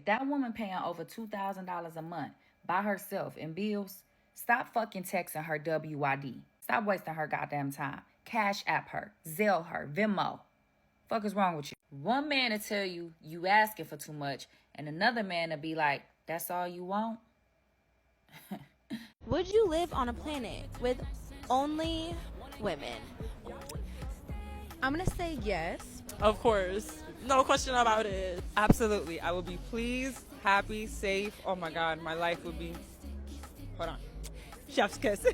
that woman paying over $2,000 a month by herself in bills, stop fucking texting her WYD. Stop wasting her goddamn time. Cash app her, Zelle her, Venmo. Fuck is wrong with you? One man to tell you you asking for too much, and another man to be like, that's all you want? Would you live on a planet with only women? I'm gonna say yes. Of course. No question about it. Absolutely. I would be pleased, happy, safe. Oh my God, my life would be. Hold on. Chef's kiss.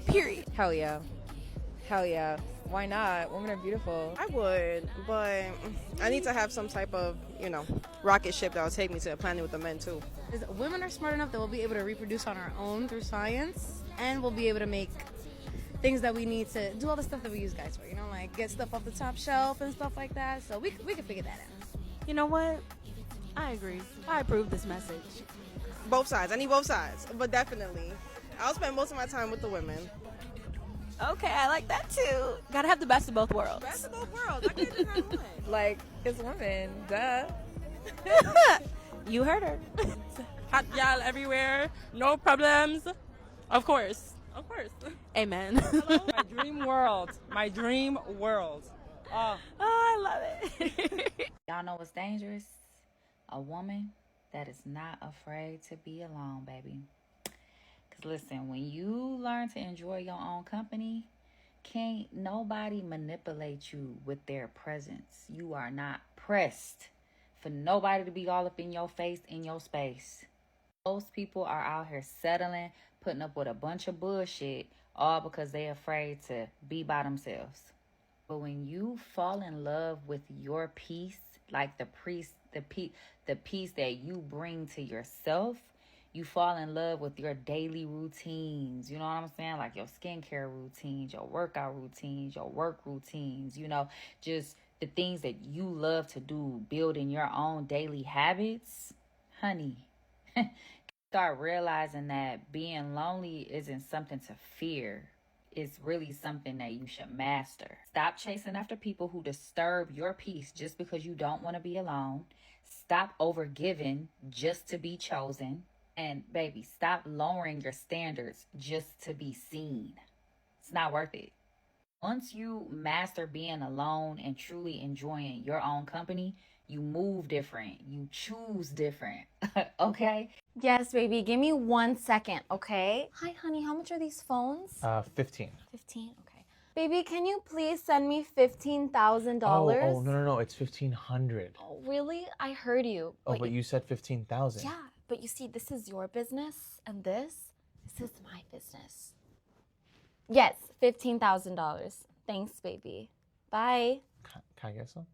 Period. Hell yeah. Hell yeah. Why not? Women are beautiful. I would, but I need to have some type of, rocket ship that will take me to a planet with the men too. Women are smart enough that we'll be able to reproduce on our own through science, and we'll be able to make things that we need to do all the stuff that we use guys for, like get stuff off the top shelf and stuff like that. So we can figure that out. You know what? I agree. I approve this message. Both sides. I need both sides, but definitely. I'll spend most of my time with the women. Okay, I like that too. Gotta have the best of both worlds. Best of both worlds. I can't just have one. Like, it's women. Duh. You heard her. Hot gal everywhere. No problems. Of course. Of course. Amen. My dream world. My dream world. Oh. Oh, I love it. Y'all know what's dangerous? A woman that is not afraid to be alone, baby. Because listen, when you learn to enjoy your own company, can't nobody manipulate you with their presence. You are not pressed for nobody to be all up in your face, in your space. Most people are out here settling, putting up with a bunch of bullshit, all because they're afraid to be by themselves. But when you fall in love with your peace, like the peace that you bring to yourself, you fall in love with your daily routines. You know what I'm saying? Like your skincare routines, your workout routines, your work routines, just the things that you love to do, building your own daily habits. Honey, start realizing that being lonely isn't something to fear. It's really something that you should master. Stop chasing after people who disturb your peace just because you don't want to be alone. Stop overgiving just to be chosen. And baby, stop lowering your standards just to be seen. It's not worth it. Once you master being alone and truly enjoying your own company, you move different. You choose different. Okay? Yes, baby. Give me 1 second, okay? Hi, honey. How much are these phones? 15. 15. Okay. Baby, can you please send me $15,000? Oh, no, it's 1,500. Oh, really? I heard you. But you said 15,000. Yeah, but you see, this is your business, and this is my business. Yes, $15,000. Thanks, baby. Bye. Can I get some?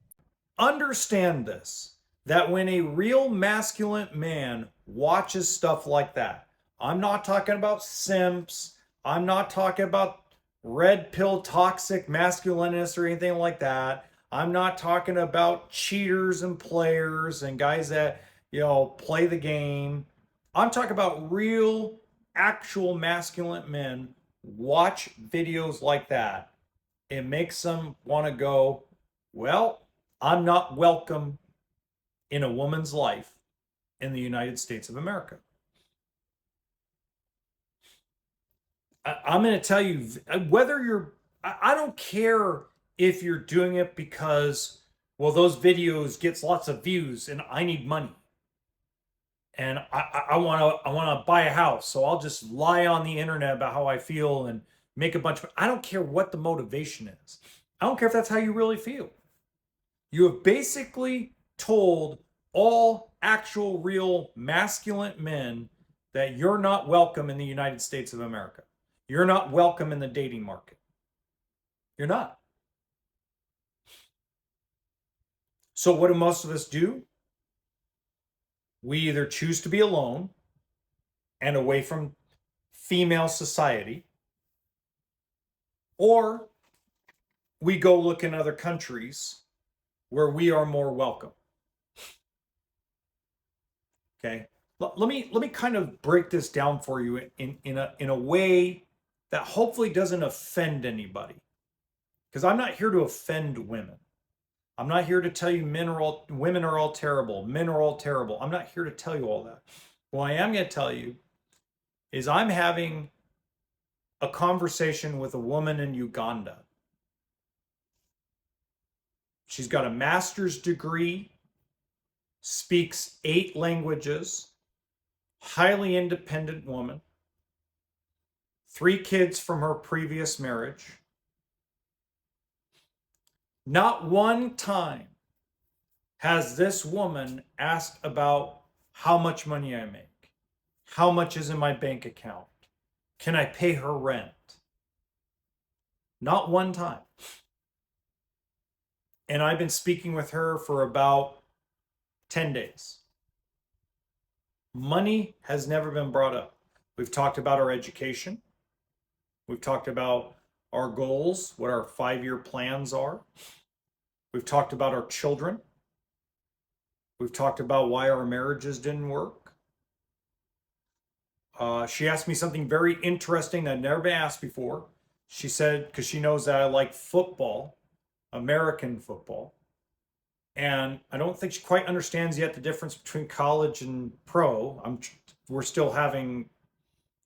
Understand this, that when a real masculine man watches stuff like that, I'm not talking about simps, I'm not talking about red pill toxic masculinist or anything like that. I'm not talking about cheaters and players and guys that, play the game. I'm talking about real, actual masculine men watch videos like that. It makes them want to go, well, I'm not welcome in a woman's life in the United States of America. I'm going to tell you, whether I don't care if you're doing it because, well, those videos gets lots of views and I need money. And I want to buy a house. So I'll just lie on the internet about how I feel and make a bunch of, I don't care what the motivation is. I don't care if that's how you really feel. You have basically told all actual, real, masculine men that you're not welcome in the United States of America. You're not welcome in the dating market. You're not. So what do most of us do? We either choose to be alone and away from female society, or we go look in other countries where we are more welcome. Okay, let me kind of break this down for you in a way that hopefully doesn't offend anybody, because I'm not here to offend women. I'm not here to tell you women are all terrible, men are all terrible. I'm not here to tell you all that. What I am going to tell you is I'm having a conversation with a woman in Uganda. She's got a master's degree, speaks 8 languages, highly independent woman, 3 kids from her previous marriage. Not one time has this woman asked about how much money I make, how much is in my bank account, can I pay her rent? Not one time. And I've been speaking with her for about 10 days. Money has never been brought up. We've talked about our education. We've talked about our goals, what our 5-year plans are. We've talked about our children. We've talked about why our marriages didn't work. She asked me something very interesting that I'd never been asked before. She said, because she knows that I like football, American football. And I don't think she quite understands yet the difference between college and pro. We're still having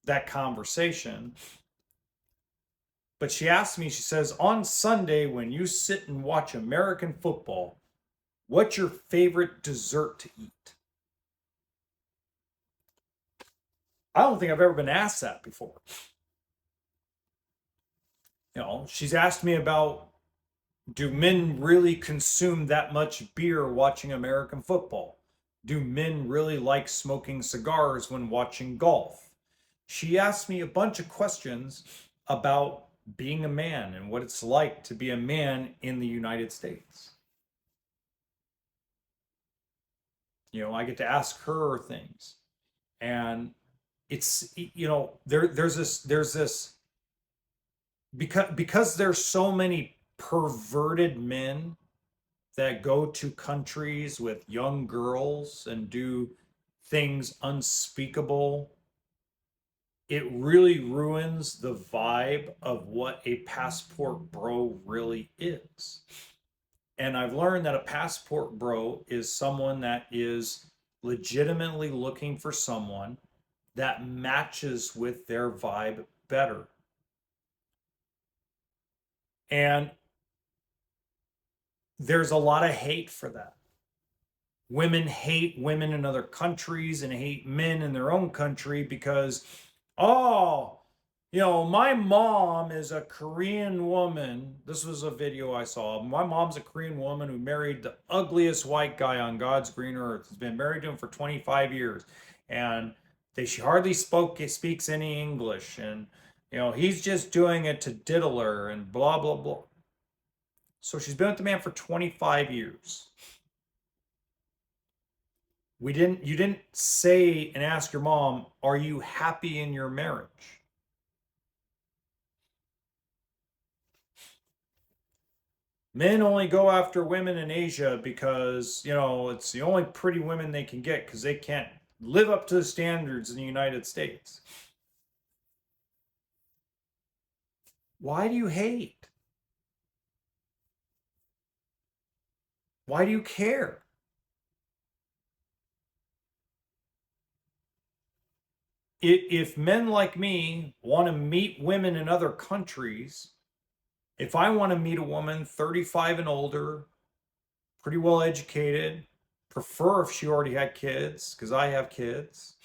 that conversation. But she asked me, she says, on Sunday, when you sit and watch American football, what's your favorite dessert to eat? I don't think I've ever been asked that before. You know, she's asked me about, do men really consume that much beer watching American football? Do men really like smoking cigars when watching golf? She asked me a bunch of questions about being a man and what it's like to be a man in the United States. You know, I get to ask her things. And it's, you know, there's this, because there's so many perverted men that go to countries with young girls and do things unspeakable, it really ruins the vibe of what a passport bro really is. And I've learned that a passport bro is someone that is legitimately looking for someone that matches with their vibe better. And there's a lot of hate for that. Women hate women in other countries and hate men in their own country because, oh, you know, my mom is a Korean woman. This was a video I saw. My mom's a Korean woman who married the ugliest white guy on God's green earth. Has been married to him for 25 years. And she hardly speaks any English. And, you know, he's just doing it to diddle her and blah, blah, blah. So she's been with the man for 25 years. You didn't say and ask your mom, are you happy in your marriage? Men only go after women in Asia because, you know, it's the only pretty women they can get because they can't live up to the standards in the United States. Why do you hate? Why do you care? If men like me want to meet women in other countries, if I want to meet a woman 35 and older, pretty well educated, prefer if she already had kids, because I have kids,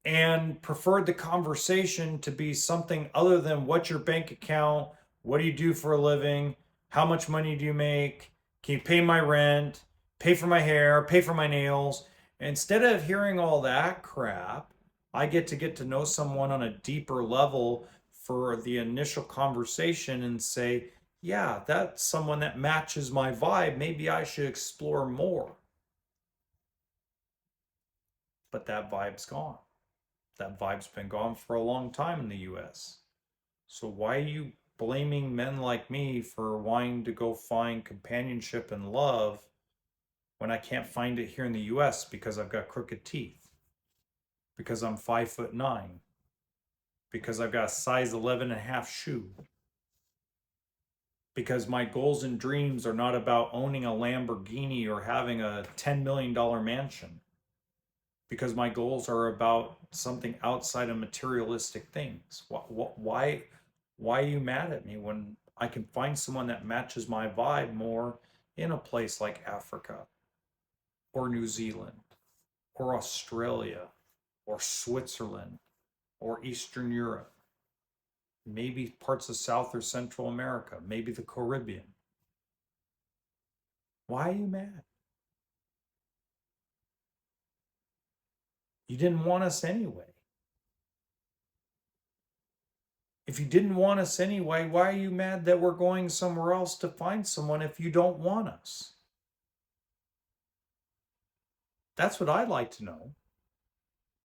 and preferred the conversation to be something other than what's your bank account, what do you do for a living, how much money do you make, can you pay my rent, pay for my hair, pay for my nails. Instead of hearing all that crap, I get to know someone on a deeper level for the initial conversation and say, yeah, that's someone that matches my vibe. Maybe I should explore more. But that vibe's gone. That vibe's been gone for a long time in the US. So why are you blaming men like me for wanting to go find companionship and love when I can't find it here in the US because I've got crooked teeth, because I'm 5'9", because I've got a size 11.5 shoe? because my goals and dreams are not about owning a Lamborghini or having a $10 million mansion. Because my goals are about something outside of materialistic things. Why are you mad at me when I can find someone that matches my vibe more in a place like Africa or New Zealand or Australia or Switzerland or Eastern Europe, maybe parts of South or Central America, maybe the Caribbean? Why are you mad? You didn't want us anyway. If you didn't want us anyway, why are you mad that we're going somewhere else to find someone if you don't want us? That's what I'd like to know.